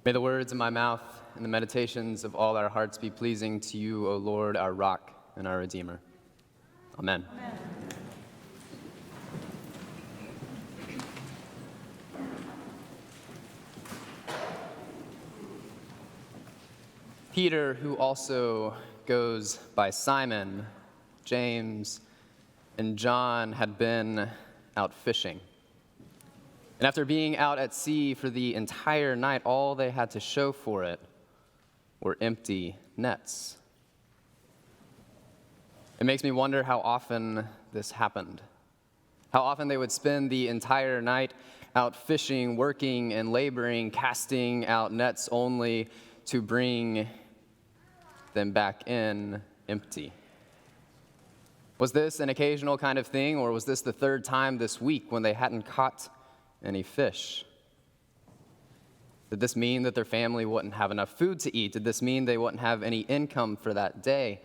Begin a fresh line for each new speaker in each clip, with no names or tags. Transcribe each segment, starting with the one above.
May the words of my mouth and the meditations of all our hearts be pleasing to you, O Lord, our rock and our Redeemer. Amen.
Amen.
Peter, who also goes by Simon, James, and John, had been out fishing. And after being out at sea for the entire night, all they had to show for it were empty nets. It makes me wonder how often this happened. How often they would spend the entire night out fishing, working, and laboring, casting out nets only to bring them back in empty. Was this an occasional kind of thing, or was this the third time this week when they hadn't caught any fish? Did this mean that their family wouldn't have enough food to eat? Did this mean they wouldn't have any income for that day?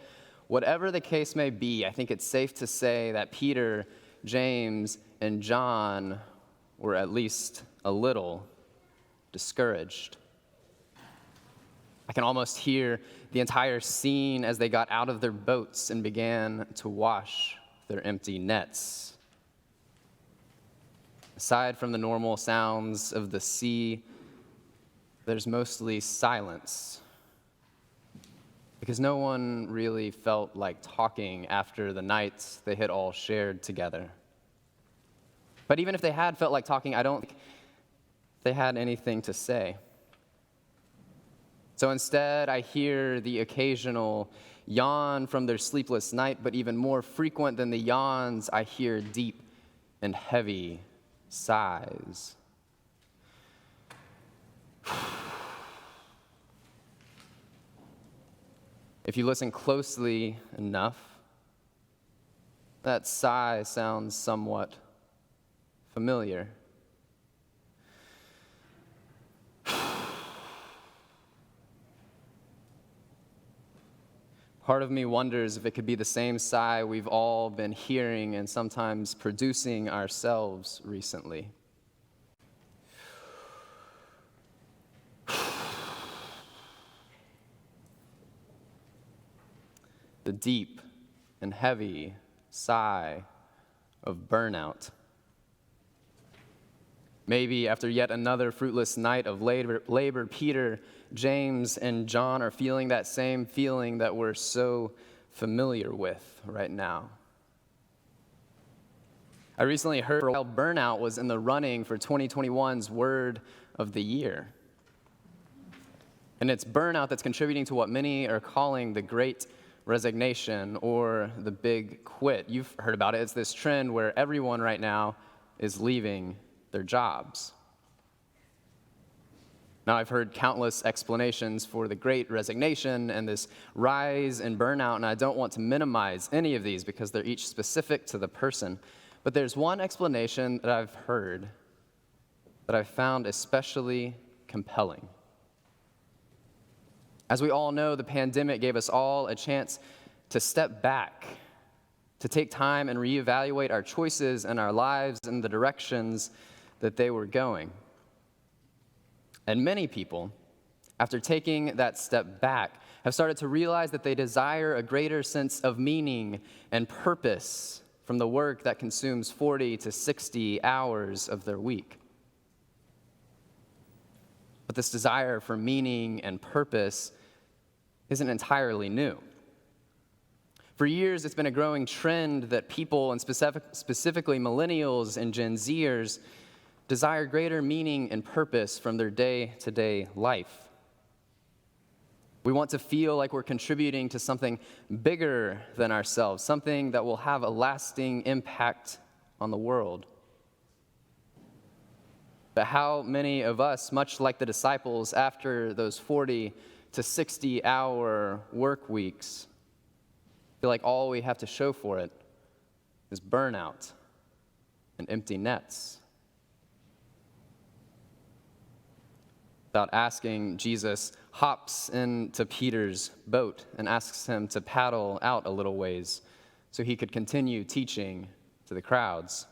Whatever the case may be, I think it's safe to say that Peter, James, and John were at least a little discouraged. I can almost hear the entire scene as they got out of their boats and began to wash their empty nets. Aside from the normal sounds of the sea, there's mostly silence, because no one really felt like talking after the nights they had all shared together. But even if they had felt like talking, I don't think they had anything to say. So instead, I hear the occasional yawn from their sleepless night, but even more frequent than the yawns, I hear deep and heavy sighs. If you listen closely enough, that sigh sounds somewhat familiar. Part of me wonders if it could be the same sigh we've all been hearing and sometimes producing ourselves recently. The deep and heavy sigh of burnout. Maybe after yet another fruitless night of labor, Peter, James, and John are feeling that same feeling that we're so familiar with right now. I recently heard how burnout was in the running for 2021's Word of the Year. And it's burnout that's contributing to what many are calling the Great Resignation or the Big Quit. You've heard about it. It's this trend where everyone right now is leaving their jobs. Now, I've heard countless explanations for the Great Resignation and this rise in burnout, and I don't want to minimize any of these because they're each specific to the person. But there's one explanation that I've heard that I've found especially compelling. As we all know, the pandemic gave us all a chance to step back, to take time and reevaluate our choices and our lives and the directions that they were going. And many people, after taking that step back, have started to realize that they desire a greater sense of meaning and purpose from the work that consumes 40 to 60 hours of their week. But this desire for meaning and purpose isn't entirely new. For years, it's been a growing trend that people, and specifically millennials and Gen Zers, desire greater meaning and purpose from their day-to-day life. We want to feel like we're contributing to something bigger than ourselves, something that will have a lasting impact on the world. But how many of us, much like the disciples after those 40 to 60-hour work weeks, feel like all we have to show for it is burnout and empty nets? Without asking, Jesus hops into Peter's boat and asks him to paddle out a little ways so he could continue teaching to the crowds.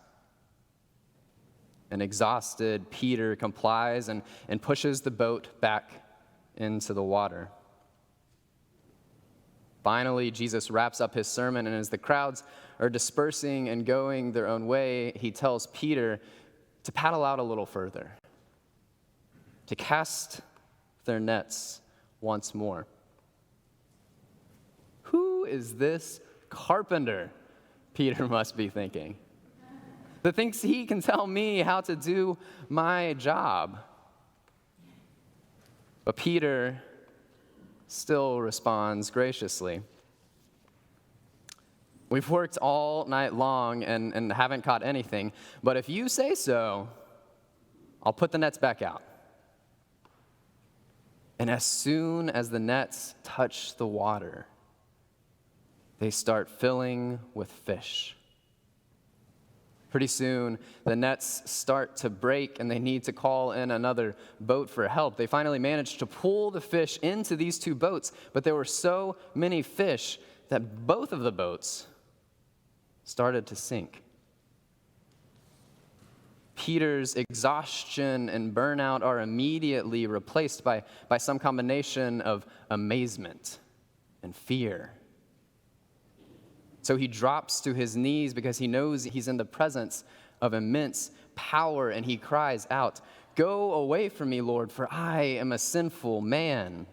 and exhausted, Peter complies and pushes the boat back into the water. Finally, Jesus wraps up his sermon, and as the crowds are dispersing and going their own way, he tells Peter to paddle out a little further, to cast their nets once more. Who is this carpenter? Peter must be thinking, that thinks he can tell me how to do my job. But Peter still responds graciously. We've worked all night long and haven't caught anything, but if you say so, I'll put the nets back out. And as soon as the nets touch the water, they start filling with fish. Pretty soon, the nets start to break, and they need to call in another boat for help. They finally managed to pull the fish into these two boats, but there were so many fish that both of the boats started to sink. Peter's exhaustion and burnout are immediately replaced by some combination of amazement and fear. So he drops to his knees because he knows he's in the presence of immense power, and he cries out, "Go away from me, Lord, for I am a sinful man."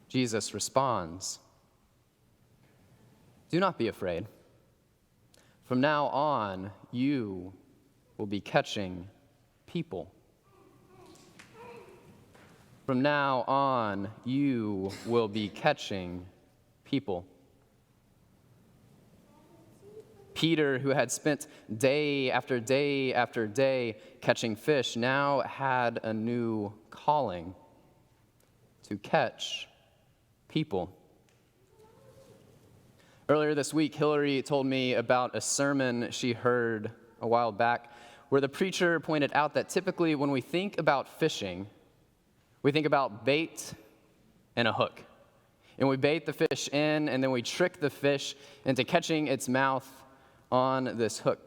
Jesus responds, "Do not be afraid. From now on, you will be catching people. From now on, you will be catching people." Peter, who had spent day after day after day catching fish, now had a new calling: to catch people. Earlier this week, Hillary told me about a sermon she heard a while back where the preacher pointed out that typically when we think about fishing, we think about bait and a hook. And we bait the fish in, and then we trick the fish into catching its mouth on this hook,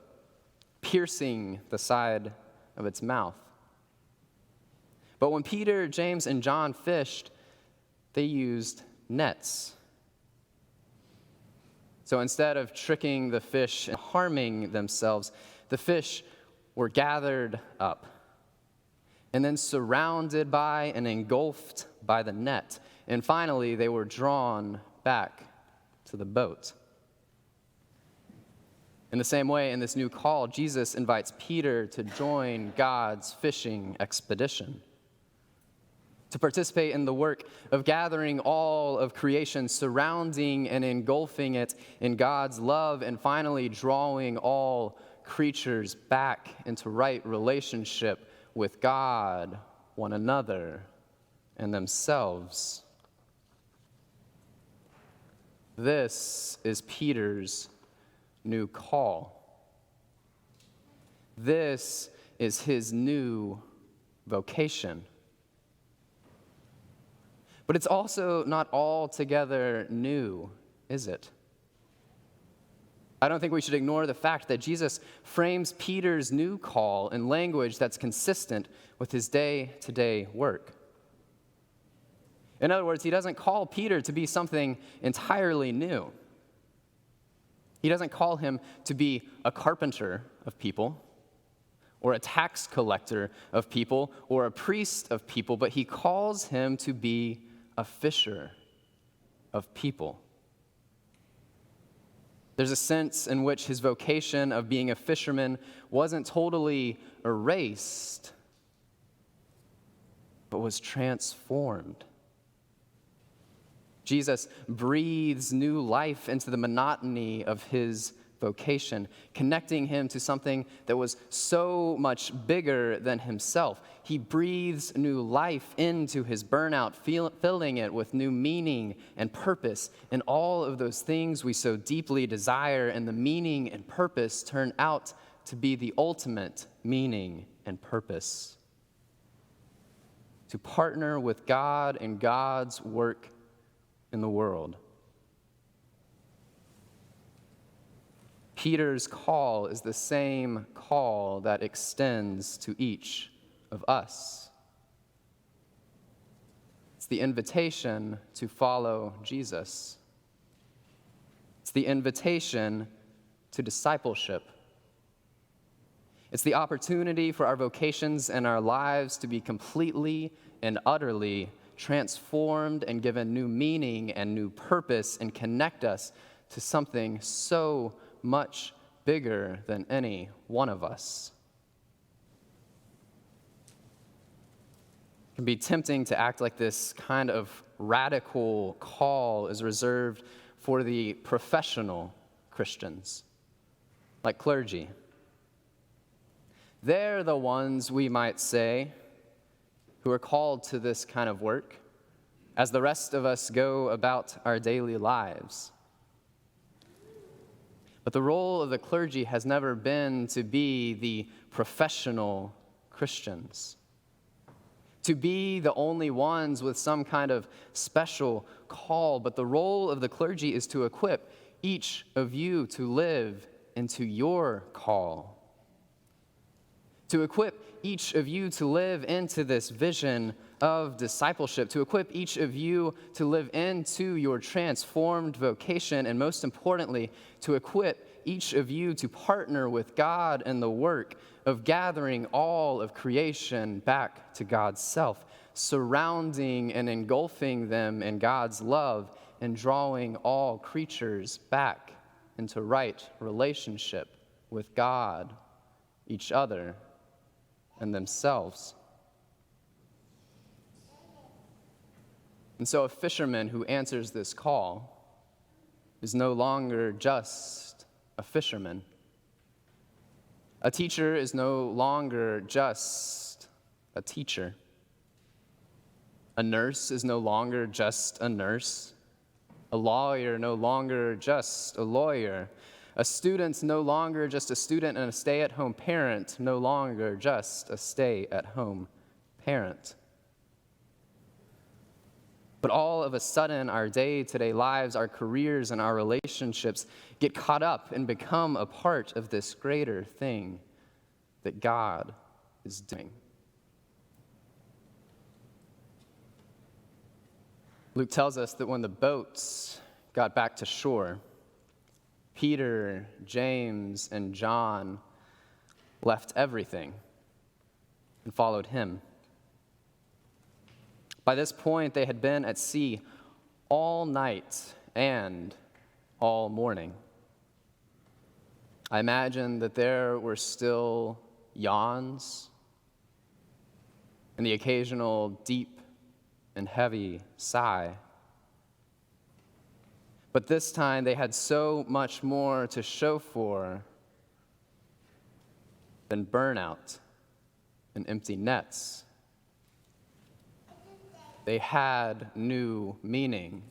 piercing the side of its mouth. But when Peter, James, and John fished, they used nets. So instead of tricking the fish and harming themselves, the fish were gathered up and then surrounded by and engulfed by the net. And finally, they were drawn back to the boat. In the same way, in this new call, Jesus invites Peter to join God's fishing expedition, to participate in the work of gathering all of creation, surrounding and engulfing it in God's love, and finally drawing all creatures back into right relationship with God, one another, and themselves. This is Peter's new call. This is his new vocation. But it's also not altogether new, is it? I don't think we should ignore the fact that Jesus frames Peter's new call in language that's consistent with his day-to-day work. In other words, he doesn't call Peter to be something entirely new. He doesn't call him to be a carpenter of people, or a tax collector of people, or a priest of people, but he calls him to be a fisher of people. There's a sense in which his vocation of being a fisherman wasn't totally erased, but was transformed. Jesus breathes new life into the monotony of his vocation, connecting him to something that was so much bigger than himself. He breathes new life into his burnout, filling it with new meaning and purpose, and all of those things we so deeply desire, and the meaning and purpose turn out to be the ultimate meaning and purpose. To partner with God and God's work in the world. Peter's call is the same call that extends to each of us. It's the invitation to follow Jesus. It's the invitation to discipleship. It's the opportunity for our vocations and our lives to be completely and utterly transformed and given new meaning and new purpose and connect us to something so much bigger than any one of us. It can be tempting to act like this kind of radical call is reserved for the professional Christians, like clergy. They're the ones, we might say, who are called to this kind of work as the rest of us go about our daily lives. But the role of the clergy has never been to be the professional Christians, to be the only ones with some kind of special call. But the role of the clergy is to equip each of you to live into your call, to equip each of you to live into this vision of discipleship, to equip each of you to live into your transformed vocation, and most importantly, to equip each of you to partner with God in the work of gathering all of creation back to God's self, surrounding and engulfing them in God's love, and drawing all creatures back into right relationship with God, each other, and themselves. And so a fisherman who answers this call is no longer just a fisherman. A teacher is no longer just a teacher. A nurse is no longer just a nurse. A lawyer no longer just a lawyer. A student's no longer just a student, and a stay-at-home parent no longer just a stay-at-home parent. But all of a sudden, our day-to-day lives, our careers, and our relationships get caught up and become a part of this greater thing that God is doing. Luke tells us that when the boats got back to shore, Peter, James, and John left everything and followed him. By this point, they had been at sea all night and all morning. I imagine that there were still yawns and the occasional deep and heavy sigh. But this time, they had so much more to show for than burnout and empty nets. They had new meaning.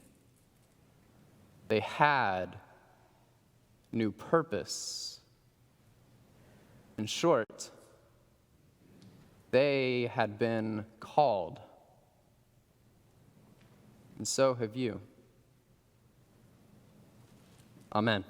They had new purpose. In short, they had been called. And so have you. Amen.